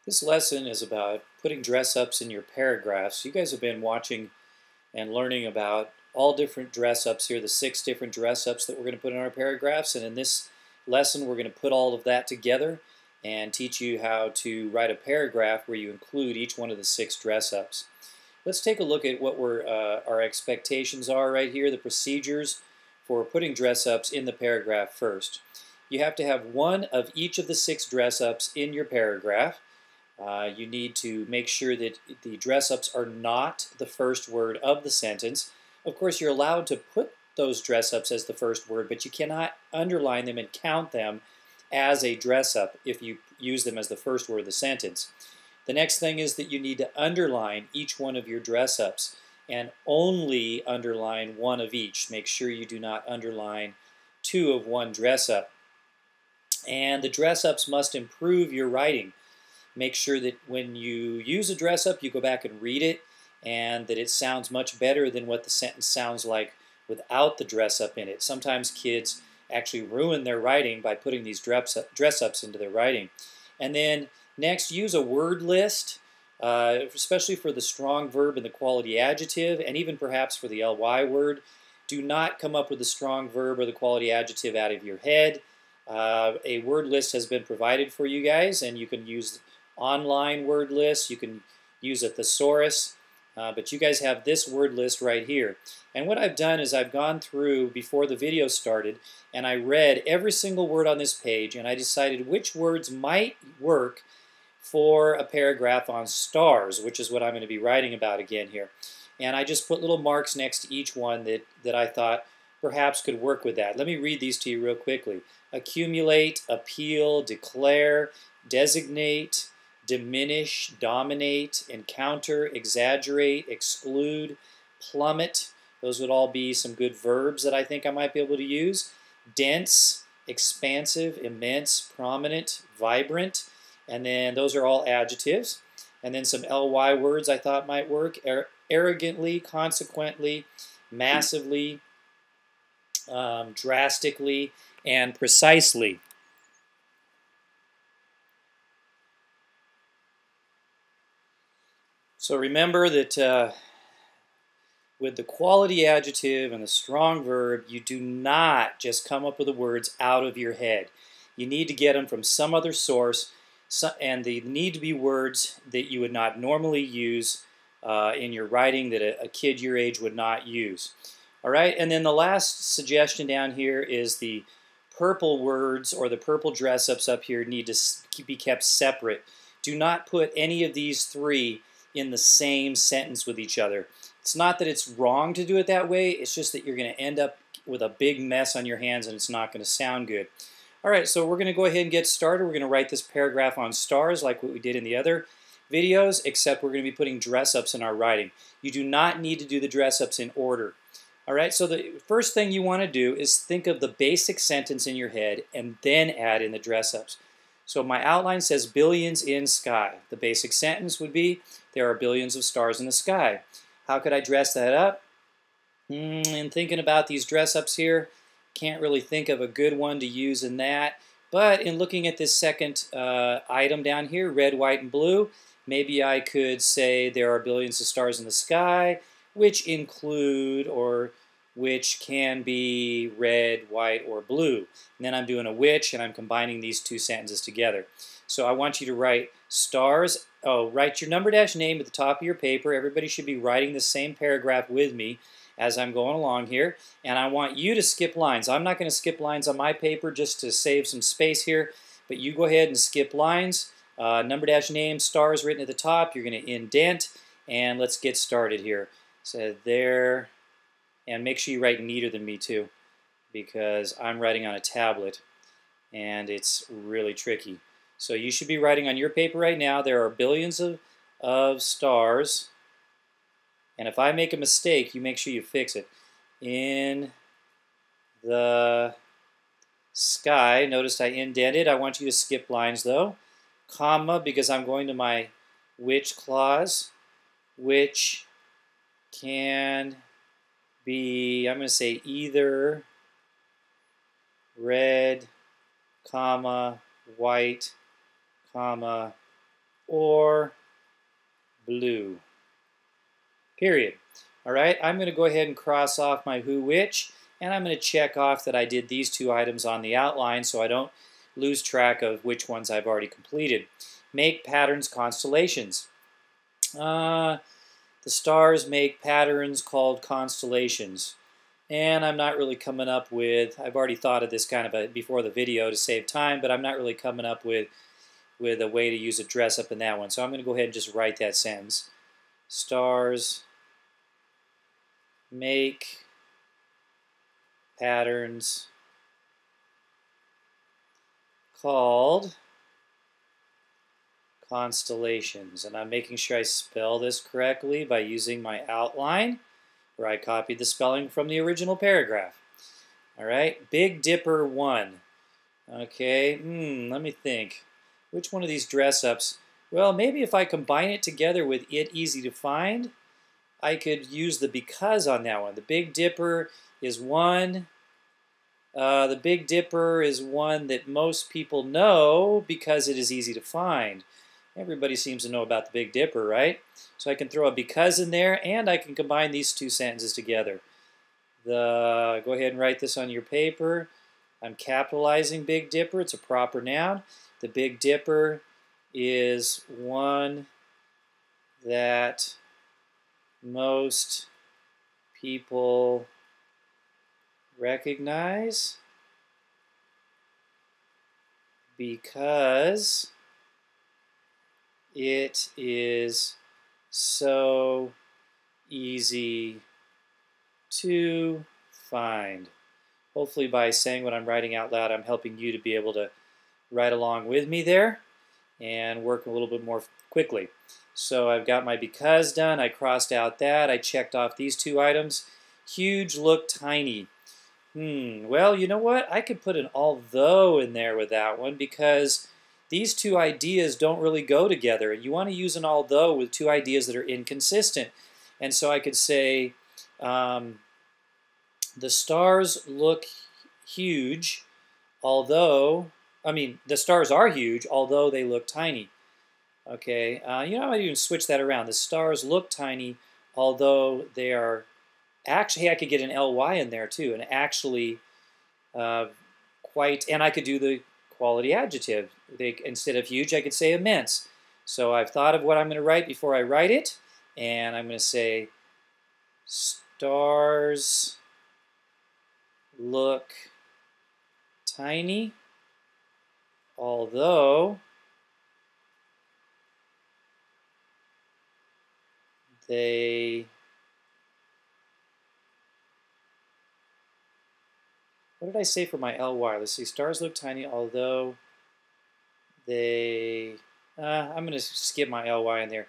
This lesson is about putting dress-ups in your paragraphs. You guys have been watching and learning about all different dress-ups here, the 6 different dress-ups that we're going to put in our paragraphs. And in this lesson, we're going to put all of that together and teach you how to write a paragraph where you include each one of the 6 dress-ups. Let's take a look at what our expectations are right here, the procedures for putting dress-ups in the paragraph first. You have to have one of each of the 6 dress-ups in your paragraph. You need to make sure that the dress-ups are not the first word of the sentence. Of course, you're allowed to put those dress-ups as the first word, but you cannot underline them and count them as a dress-up if you use them as the first word of the sentence. The next thing is that you need to underline each one of your dress-ups and only underline one of each. Make sure you do not underline 2 of one dress-up. And the dress-ups must improve your writing. Make sure that when you use a dress-up, you go back and read it, and that it sounds much better than what the sentence sounds like without the dress-up in it. Sometimes kids actually ruin their writing by putting these dress-ups into their writing. And then next, use a word list, especially for the strong verb and the quality adjective, and even perhaps for the ly word. Do not come up with the strong verb or the quality adjective out of your head. A word list has been provided for you guys, and you can use online word lists. You can use a thesaurus, but you guys have this word list right here. And what I've done is I've gone through before the video started, and I read every single word on this page, and I decided which words might work for a paragraph on stars, which is what I'm going to be writing about again here. And I just put little marks next to each one that I thought perhaps could work with that. Let me read these to you real quickly. Accumulate, appeal, declare, designate, diminish, dominate, encounter, exaggerate, exclude, plummet. Those would all be some good verbs that I think I might be able to use. Dense, expansive, immense, prominent, vibrant, and then those are all adjectives. And then some ly words I thought might work. Arrogantly, consequently, massively, drastically, and precisely. So remember that with the quality adjective and the strong verb, you do not just come up with the words out of your head. You need to get them from some other source, and they need to be words that you would not normally use in your writing, that a kid your age would not use. All right, and then the last suggestion down here is the purple words or the purple dress-ups up here need to be kept separate. Do not put any of these 3 in the same sentence with each other. It's not that it's wrong to do it that way, it's just that you're going to end up with a big mess on your hands and it's not going to sound good. All right, so we're going to go ahead and get started. We're going to write this paragraph on stars like what we did in the other videos, except we're going to be putting dress-ups in our writing. You do not need to do the dress-ups in order. All right, so the first thing you want to do is think of the basic sentence in your head and then add in the dress-ups. So my outline says billions in sky. The basic sentence would be there are billions of stars in the sky. How could I dress that up? In thinking about these dress-ups here, can't really think of a good one to use in that. But in looking at this second item down here, red, white, and blue, maybe I could say there are billions of stars in the sky, which include or which can be red, white, or blue. And then I'm doing a which, and I'm combining these 2 sentences together. So I want you to write stars. Write your number dash name at the top of your paper. Everybody should be writing the same paragraph with me as I'm going along here. And I want you to skip lines. I'm not going to skip lines on my paper just to save some space here, but you go ahead and skip lines. Number dash name, stars written at the top. You're going to indent, and let's get started here. So there, and make sure you write neater than me too, because I'm writing on a tablet and it's really tricky. So you should be writing on your paper right now, there are billions of stars, and if I make a mistake, you make sure you fix it. In the sky, notice I indented. I want you to skip lines though, comma, because I'm going to my which clause, which can be, I'm going to say either red, comma, white, comma, or blue. Period. All right, I'm going to go ahead and cross off my who, which, and I'm going to check off that I did these two items on the outline so I don't lose track of which ones I've already completed. Make patterns, constellations. The stars make patterns called constellations. And I'm not really coming up with, I've already thought of this kind of before the video to save time, but I'm not really coming up with a way to use a dress up in that one. So I'm going to go ahead and just write that sentence. Stars make patterns called constellations. And I'm making sure I spell this correctly by using my outline, where I copied the spelling from the original paragraph. All right, Big Dipper 1. Okay, let me think. Which one of these dress-ups? Well, maybe if I combine it together with it easy to find, I could use the because on that one. The Big Dipper is one. The Big Dipper is one that most people know because it is easy to find. Everybody seems to know about the Big Dipper, right? So I can throw a because in there, and I can combine these two sentences together. Go ahead and write this on your paper. I'm capitalizing Big Dipper. It's a proper noun. The Big Dipper is one that most people recognize because it is so easy to find. Hopefully by saying what I'm writing out loud, I'm helping you to be able to write along with me there and work a little bit more quickly. So I've got my because done. I crossed out that. I checked off these two items. Huge look tiny. Well, you know what? I could put an although in there with that one because these two ideas don't really go together. And you want to use an although with two ideas that are inconsistent. And so I could say the stars look huge, although, the stars are huge, although they look tiny. Okay, you know, I might even switch that around. The stars look tiny, although they are actually, I could get an ly in there too, and actually quite, and I could do the quality adjective. Instead of huge, I could say immense. So I've thought of what I'm going to write before I write it, and I'm going to say stars look tiny, although they, what did I say for my ly? Let's see, stars look tiny, although they, I'm going to skip my ly in there.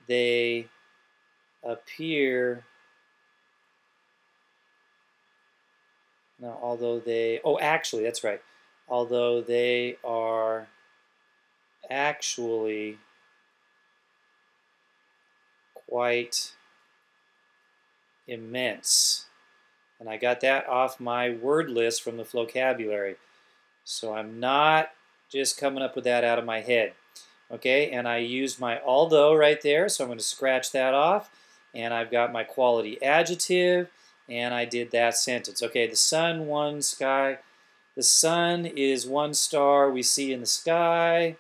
They appear, no, although they, oh, actually, that's right. Although they are actually quite immense. And I got that off my word list from the vocabulary. So I'm not just coming up with that out of my head. Okay, and I used my although right there, so I'm going to scratch that off. And I've got my quality adjective, and I did that sentence. Okay, the sun, one sky. The sun is one star we see in the sky.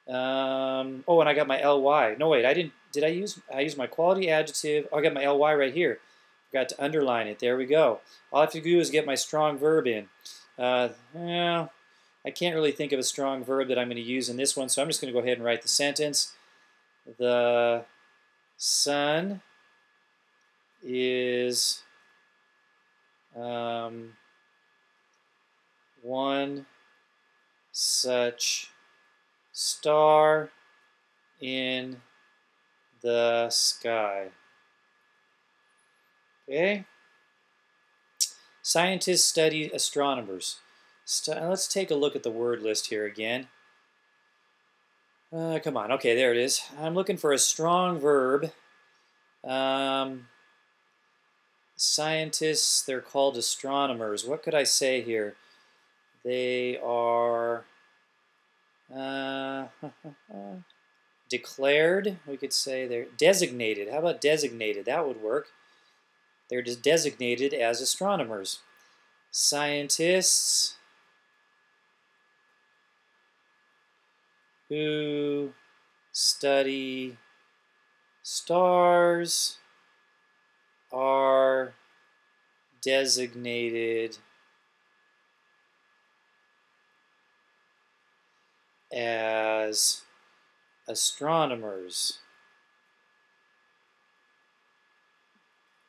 Oh, and I got my ly. No, wait, I didn't. Did I use? I used my quality adjective. Oh, I got my ly right here. Forgot to underline it. There we go. All I have to do is get my strong verb in. Well, I can't really think of a strong verb that I'm going to use in this one, so I'm just going to go ahead and write the sentence. The sun is one such star in the sky. Okay. Scientists study astronomers. Let's take a look at the word list here again. Come on. Okay, there it is. I'm looking for a strong verb. Scientists, they're called astronomers. What could I say here? They are declared. We could say they're designated. How about designated? That would work. They're just designated as astronomers. Scientists who study stars are designated as astronomers.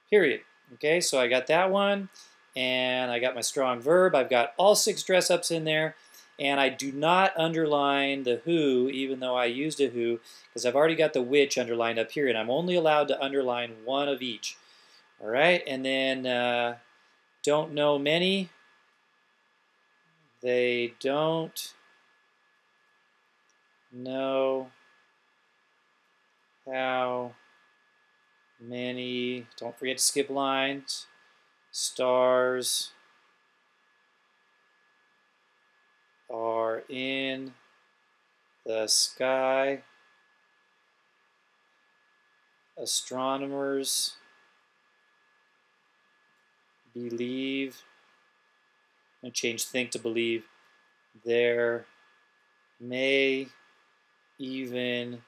Period. Okay, so I got that one, and I got my strong verb. I've got all 6 dress-ups in there, and I do not underline the who, even though I used a who, because I've already got the which underlined up here, and I'm only allowed to underline one of each. All right, and then don't know many. They don't know how many, don't forget to skip lines, stars are in the sky. Astronomers believe, I'm going to change think to believe, there may even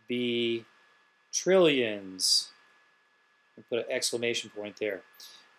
be trillions. And put an exclamation point there.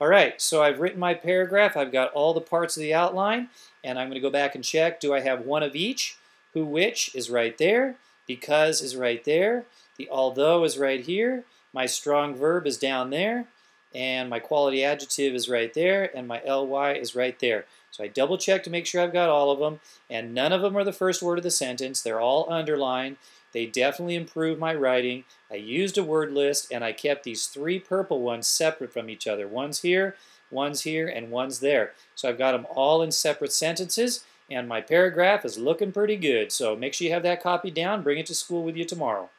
All right, so I've written my paragraph. I've got all the parts of the outline, and I'm going to go back and check. Do I have one of each? Who, which is right there. Because is right there. The although is right here. My strong verb is down there. And my quality adjective is right there. And my ly is right there. So I double check to make sure I've got all of them. And none of them are the first word of the sentence. They're all underlined. They definitely improved my writing. I used a word list, and I kept these 3 purple ones separate from each other. One's here, and one's there. So I've got them all in separate sentences, and my paragraph is looking pretty good. So make sure you have that copied down. Bring it to school with you tomorrow.